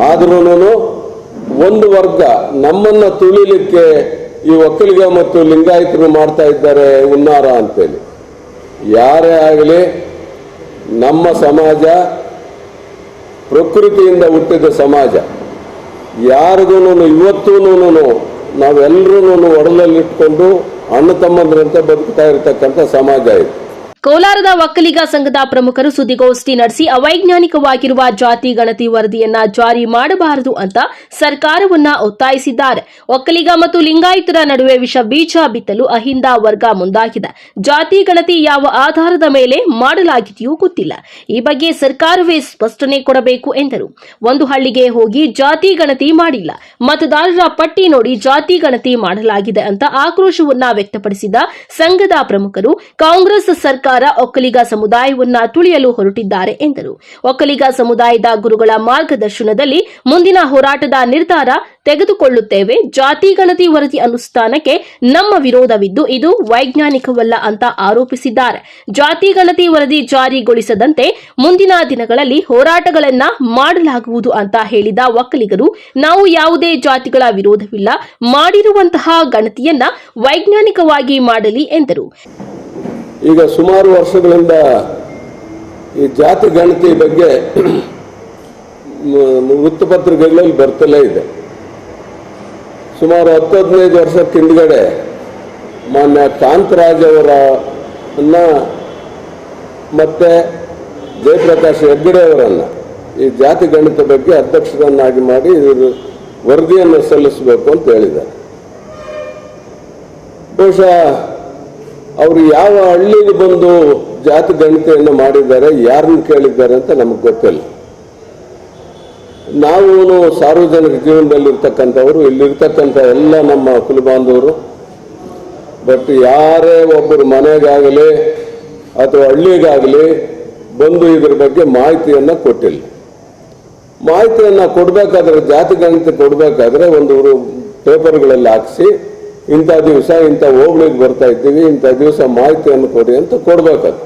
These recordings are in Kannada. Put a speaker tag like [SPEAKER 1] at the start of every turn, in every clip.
[SPEAKER 1] ಆದ್ರೂ ಒಂದು ವರ್ಗ ನಮ್ಮನ್ನ ತುಳಿಲಿಕ್ಕೆ ಈ ಒಕ್ಕಲಿಗ ಮತ್ತು ಲಿಂಗಾಯತರು ಮಾಡ್ತಾ ಇದ್ದಾರೆ ಹುನ್ನಾರ ಅಂತೇಳಿ. ಯಾರೇ ಆಗಲಿ ನಮ್ಮ ಸಮಾಜ ಪ್ರಕೃತಿಯಿಂದ ಹುಟ್ಟಿದ ಸಮಾಜ. ಯಾರಿಗೂ ಇವತ್ತೂ ನಾವೆಲ್ಲರೂ ಒಡಲಲ್ಲಿಟ್ಕೊಂಡು ಅಣ್ಣ ತಮ್ಮಂದ್ರಂತೆ ಬದುಕ್ತಾ ಇರತಕ್ಕಂಥ ಸಮಾಜ ಇದು.
[SPEAKER 2] ಕೋಲಾರದ ಒಕ್ಕಲಿಗ ಸಂಘದ ಪ್ರಮುಖರು ಸುದ್ದಿಗೋಷ್ಠಿ ನಡೆಸಿ ಅವೈಜ್ಞಾನಿಕವಾಗಿರುವ ಜಾತಿ ಗಣತಿ ವರದಿಯನ್ನ ಜಾರಿ ಮಾಡಬಾರದು ಅಂತ ಸರ್ಕಾರವನ್ನ ಒತ್ತಾಯಿಸಿದ್ದಾರೆ. ಒಕ್ಕಲಿಗ ಮತ್ತು ಲಿಂಗಾಯತರ ನಡುವೆ ವಿಷ ಬೀಜ ಬಿತ್ತಲು ಅಹಿಂದ ವರ್ಗ ಮುಂದಾಗಿದೆ. ಜಾತಿ ಗಣತಿ ಯಾವ ಆಧಾರದ ಮೇಲೆ ಮಾಡಲಾಗಿದೆಯೋ ಗೊತ್ತಿಲ್ಲ. ಈ ಬಗ್ಗೆ ಸರ್ಕಾರವೇ ಸ್ಪಷ್ಟನೆ ಕೊಡಬೇಕು ಎಂದರು. ಒಂದು ಹಳ್ಳಿಗೆ ಹೋಗಿ ಜಾತಿ ಗಣತಿ ಮಾಡಿಲ್ಲ, ಮತದಾರರ ಪಟ್ಟಿ ನೋಡಿ ಜಾತಿ ಗಣತಿ ಮಾಡಲಾಗಿದೆ ಅಂತ ಆಕ್ರೋಶವನ್ನ ವ್ಯಕ್ತಪಡಿಸಿದ ಸಂಘದ ಪ್ರಮುಖರು ಕಾಂಗ್ರೆಸ್ ಸರ್ಕಾರ ಒಕ್ಕಲಿಗ ಸಮುದಾಯವನ್ನ ತುಳಿಯಲು ಹೊರಟಿದ್ದಾರೆ ಎಂದರು. ಒಕ್ಕಲಿಗ ಸಮುದಾಯದ ಗುರುಗಳ ಮಾರ್ಗದರ್ಶನದಲ್ಲಿ ಮುಂದಿನ ಹೋರಾಟದ ನಿರ್ಧಾರ ತೆಗೆದುಕೊಳ್ಳುತ್ತೇವೆ. ಜಾತಿ ಗಣತಿ ವರದಿ ಅನುಷ್ಠಾನಕ್ಕೆ ನಮ್ಮ ವಿರೋಧವಿದ್ದು ಇದು ವೈಜ್ಞಾನಿಕವಲ್ಲ ಅಂತ ಆರೋಪಿಸಿದ್ದಾರೆ. ಜಾತಿ ಗಣತಿ ವರದಿ ಜಾರಿಗೊಳಿಸದಂತೆ ಮುಂದಿನ ದಿನಗಳಲ್ಲಿ ಹೋರಾಟಗಳನ್ನ ಮಾಡಲಾಗುವುದು ಅಂತ ಹೇಳಿದ ಒಕ್ಕಲಿಗರು, ನಾವು ಯಾವುದೇ ಜಾತಿಗಳ ವಿರೋಧವಿಲ್ಲ, ಮಾಡಿರುವಂತಹ ಗಣತಿಯನ್ನ ವೈಜ್ಞಾನಿಕವಾಗಿ ಮಾಡಲಿ ಎಂದರು.
[SPEAKER 1] ಈಗ ಸುಮಾರು ವರ್ಷಗಳಿಂದ ಈ ಜಾತಿ ಗಣತಿ ಬಗ್ಗೆ ವೃತ್ತಪತ್ರಿಕೆಗಳಲ್ಲಿ ಬರ್ತಲೇ ಇದೆ. ಸುಮಾರು 10-15 ವರ್ಷದ ಹಿಂದ್ಗಡೆ ಮಾನ್ಯ ಕಾಂತರಾಜ್ ಅವರನ್ನ ಮತ್ತೆ ಜಯಪ್ರಕಾಶ್ ಹೆಗ್ಗಡೆ ಅವರನ್ನ ಈ ಜಾತಿ ಗಣಿತ ಬಗ್ಗೆ ಅಧ್ಯಕ್ಷರನ್ನಾಗಿ ಮಾಡಿ ಇವರು ವರದಿಯನ್ನು ಸಲ್ಲಿಸಬೇಕು ಅಂತ ಹೇಳಿದ್ದಾರೆ. ಬಹುಶಃ ಅವರು ಯಾವ ಹಳ್ಳಿಗೆ ಬಂದು ಜಾತಿ ಗಣತಿಯನ್ನು ಮಾಡಿದ್ದಾರೆ, ಯಾರನ್ನು ಕೇಳಿದ್ದಾರೆ ಅಂತ ನಮಗೆ ಗೊತ್ತಿಲ್ಲ. ನಾವು ಸಾರ್ವಜನಿಕ ಜೀವನದಲ್ಲಿರ್ತಕ್ಕಂಥವ್ರು, ಇಲ್ಲಿರ್ತಕ್ಕಂಥ ಎಲ್ಲ ನಮ್ಮ ಕುಲಬಾಂಧವರು. ಬಟ್ ಯಾರೇ ಒಬ್ಬರು ಮನೆಗಾಗಲಿ ಅಥವಾ ಹಳ್ಳಿಗಾಗಲಿ ಬಂದು ಇದ್ರ ಬಗ್ಗೆ ಮಾಹಿತಿಯನ್ನು ಕೊಟ್ಟಿಲ್ಲ. ಮಾಹಿತಿಯನ್ನು ಕೊಡಬೇಕಾದ್ರೆ, ಜಾತಿ ಗಣತಿ ಕೊಡಬೇಕಾದ್ರೆ ಒಂದು ಪೇಪರ್ಗಳಲ್ಲಿ ಹಾಕಿಸಿ ಇಂಥ ದಿವಸ ಇಂಥ ಹೋಗ್ಲಿಕ್ಕೆ ಬರ್ತಾ ಇದ್ದೀವಿ, ಇಂಥ ದಿವಸ ಮಾಹಿತಿಯನ್ನು ಕೊಡಿ ಅಂತ ಕೊಡ್ಬೇಕಾದ್ರೆ.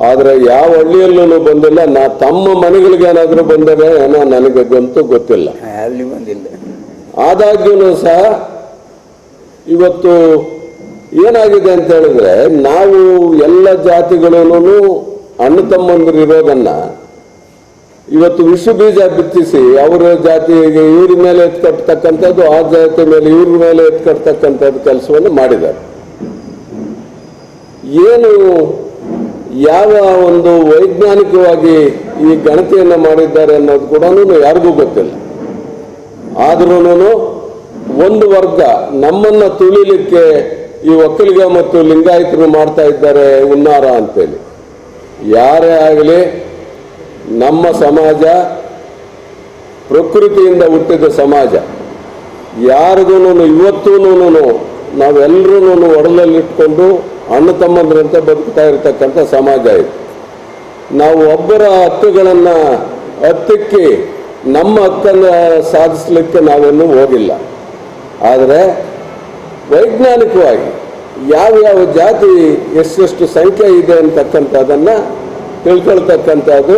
[SPEAKER 1] ಆದರೆ ಯಾವ ಹಳ್ಳಿಯಲ್ಲೂ ಬಂದಿಲ್ಲ. ತಮ್ಮ ಮನೆಗಳಿಗೆ ಏನಾದರೂ ಬಂದರೆ ಏನೋ ನನಗೆ ಗೊತ್ತಿಲ್ಲ. ಆದಾಗ್ಯೂ ಸಹ ಇವತ್ತು ಏನಾಗಿದೆ ಅಂತ ಹೇಳಿದ್ರೆ, ನಾವು ಎಲ್ಲ ಜಾತಿಗಳೂ ಅಣ್ಣ ತಮ್ಮಂದಿರು ಇರೋದನ್ನ ಇವತ್ತು ವಿಷ ಬೀಜ ಬಿತ್ತಿಸಿ ಅವರ ಜಾತಿಗೆ ಇವ್ರ ಮೇಲೆ ಎತ್ಕಟ್ಟತಕ್ಕಂಥದ್ದು, ಆ ಜಾತಿ ಮೇಲೆ ಇವ್ರ ಮೇಲೆ ಎತ್ಕಟ್ಟತಕ್ಕಂಥದ್ದು ಕೆಲಸವನ್ನು ಮಾಡಿದ್ದಾರೆ. ಏನು ಯಾವ ಒಂದು ವೈಜ್ಞಾನಿಕವಾಗಿ ಈ ಗಣತಿಯನ್ನು ಮಾಡಿದ್ದಾರೆ ಅನ್ನೋದು ಕೂಡ ಯಾರಿಗೂ ಗೊತ್ತಿಲ್ಲ. ಆದ್ರೂ ಒಂದು ವರ್ಗ ನಮ್ಮನ್ನ ತುಳಿಲಿಕ್ಕೆ ಈ ಒಕ್ಕಲಿಗ ಮತ್ತು ಲಿಂಗಾಯತರು ಮಾಡ್ತಾ ಇದ್ದಾರೆ ಹುನ್ನಾರ ಅಂತೇಳಿ. ಯಾರೇ ಆಗಲಿ ನಮ್ಮ ಸಮಾಜ ಪ್ರಕೃತಿಯಿಂದ ಹುಟ್ಟಿದ ಸಮಾಜ. ಯಾರಿಗೂ ಇವತ್ತೂ ನಾವೆಲ್ಲರೂ ಒಡಲಲ್ಲಿಟ್ಕೊಂಡು ಅಣ್ಣ ತಮ್ಮಂದ್ರಂತೆ ಬದುಕ್ತಾ ಇರತಕ್ಕಂಥ ಸಮಾಜ ಇದು. ನಾವು ಒಬ್ಬರ ಹಕ್ಕುಗಳನ್ನು ಹತ್ತಿಕ್ಕಿ ನಮ್ಮ ಹಕ್ಕನ್ನು ಸಾಧಿಸಲಿಕ್ಕೆ ನಾವೇನೂ ಹೋಗಿಲ್ಲ. ಆದರೆ ವೈಜ್ಞಾನಿಕವಾಗಿ ಯಾವ್ಯಾವ ಜಾತಿ ಎಷ್ಟೆಷ್ಟು ಸಂಖ್ಯೆ ಇದೆ ಅಂತಕ್ಕಂಥದ್ದನ್ನು ತಿಳ್ಕೊಳ್ತಕ್ಕಂಥದ್ದು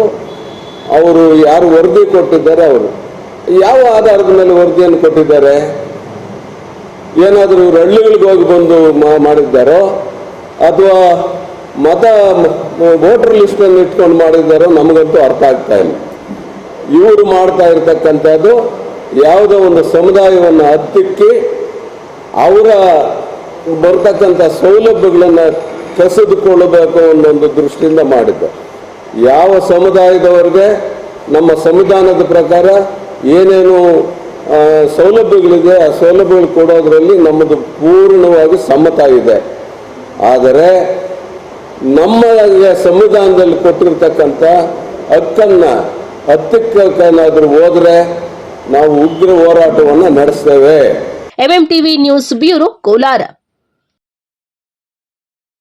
[SPEAKER 1] ಅವರು ಯಾರು ವರದಿ ಕೊಟ್ಟಿದ್ದಾರೆ, ಅವರು ಯಾವ ಆಧಾರದ ಮೇಲೆ ವರದಿಯನ್ನು ಕೊಟ್ಟಿದ್ದಾರೆ, ಏನಾದರೂ ಇವರು ಹಳ್ಳಿಗಳಿಗೆ ಹೋಗಿ ಬಂದು ಮಾಡಿದ್ದಾರೋ ಅಥವಾ ವೋಟರ್ ಲಿಸ್ಟನ್ನು ಇಟ್ಕೊಂಡು ಮಾಡಿದ್ದಾರೋ ನಮಗಂತೂ ಅರ್ಥ ಆಗ್ತಾ ಇಲ್ಲ. ಇವರು ಮಾಡ್ತಾ ಇರ್ತಕ್ಕಂಥದ್ದು ಯಾವುದೋ ಒಂದು ಸಮುದಾಯವನ್ನು ಹತ್ತಿಕ್ಕಿ ಅವರ ಬರ್ತಕ್ಕಂಥ ಸೌಲಭ್ಯಗಳನ್ನು ಕಸಿದುಕೊಳ್ಳಬೇಕು ಅನ್ನೊಂದು ದೃಷ್ಟಿಯಿಂದ ಮಾಡಿದ್ದಾರೆ. ಯಾವ ಸಮುದಾಯದವರಿಗೆ ನಮ್ಮ ಸಂವಿಧಾನದ ಪ್ರಕಾರ ಏನೇನು ಸೌಲಭ್ಯಗಳಿದೆ ಆ ಸೌಲಭ್ಯಗಳು ಕೊಡೋದ್ರಲ್ಲಿ ನಮ್ಮದು ಪೂರ್ಣವಾಗಿ ಸಮ್ಮತ ಇದೆ. ಆದರೆ ನಮ್ಮ ಸಂವಿಧಾನದಲ್ಲಿ ಕೊಟ್ಟಿರ್ತಕ್ಕಂಥ ಹಕ್ಕನ್ನು ಹತ್ತಿಕ್ಕೇನಾದರೂ ಹೋದರೆ ನಾವು ಉಗ್ರ ಹೋರಾಟವನ್ನು ನಡೆಸ್ತೇವೆ.
[SPEAKER 2] MMTV news bureau Kolar.